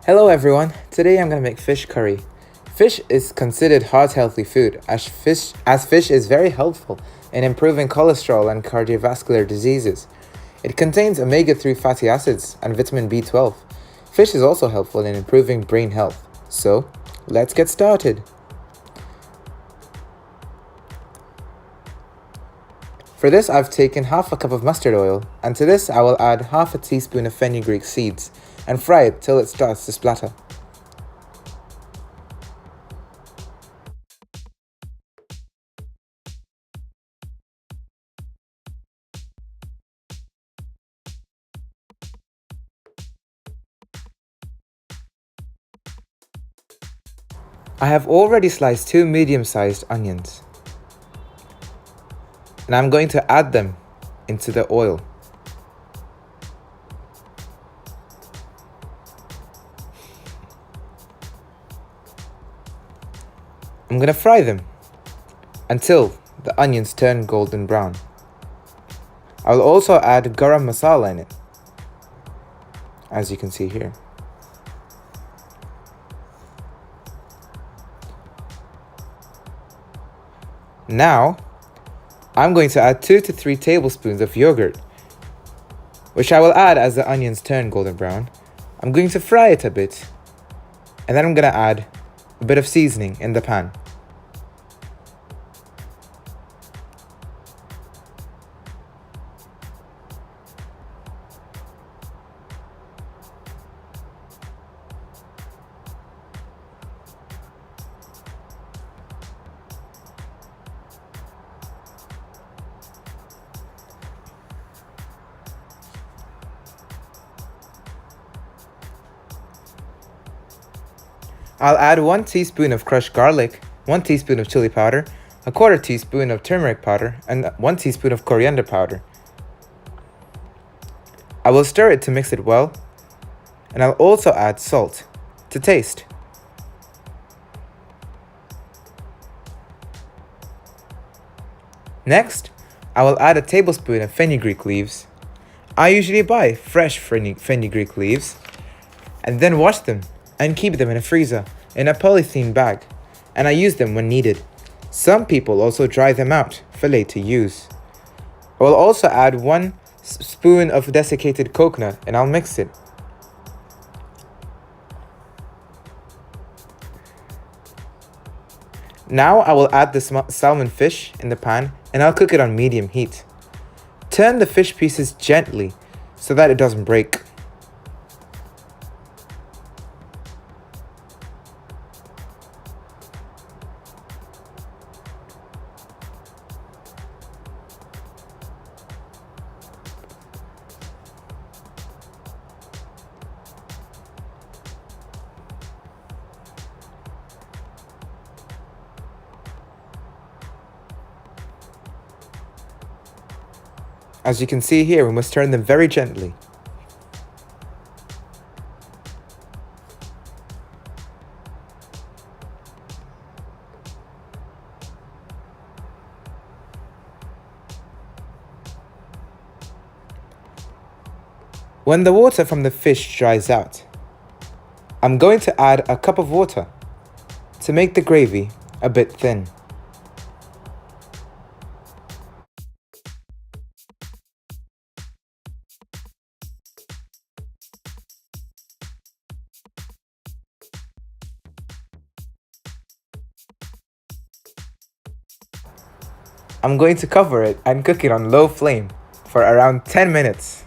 Hello everyone, today I'm going to make fish curry. Fish is considered heart healthy food as fish is very helpful in improving cholesterol and cardiovascular diseases. It contains omega-3 fatty acids and vitamin B12. Fish is also helpful in improving brain health. So, let's get started. For this I've taken half a cup of mustard oil, and to this I will add half a teaspoon of fenugreek seeds and fry it till it starts to splatter. I have already sliced 2 medium-sized onions, and I'm going to add them into the oil. I'm going to fry them until the onions turn golden brown. I'll also add garam masala in it, as you can see here. Now, I'm going to add 2 to 3 tablespoons of yogurt, which I will add as the onions turn golden brown. I'm going to fry it a bit, and then I'm going to add a bit of seasoning in the pan. I'll add 1 teaspoon of crushed garlic, 1 teaspoon of chili powder, a quarter teaspoon of turmeric powder, and 1 teaspoon of coriander powder. I will stir it to mix it well, and I'll also add salt to taste. Next, I will add a tablespoon of fenugreek leaves. I usually buy fresh fenugreek leaves and then wash them and keep them in a freezer in a polythene bag, and I use them when needed. Some people also dry them out for later use. I will also add 1 spoon of desiccated coconut and I'll mix it. Now I will add the salmon fish in the pan and I'll cook it on medium heat. Turn the fish pieces gently so that it doesn't break. As you can see here, we must turn them very gently. When the water from the fish dries out, I'm going to add a cup of water to make the gravy a bit thin. I'm going to cover it and cook it on low flame for around 10 minutes.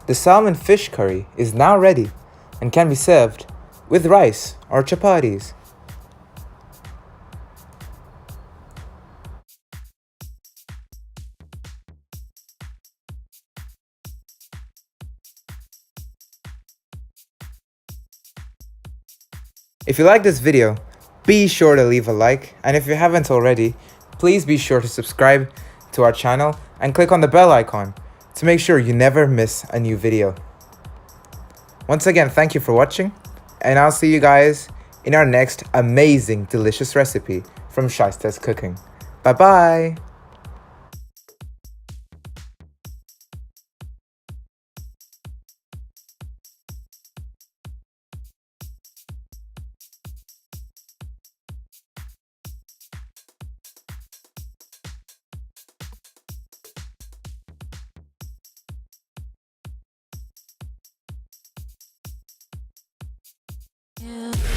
The salmon fish curry is now ready and can be served with rice or chapatis. If you like this video, be sure to leave a like, and if you haven't already, please be sure to subscribe to our channel and click on the bell icon to make sure you never miss a new video. Once again, thank you for watching, and I'll see you guys in our next amazing, delicious recipe from Shaista's Cooking. Bye bye! Yeah.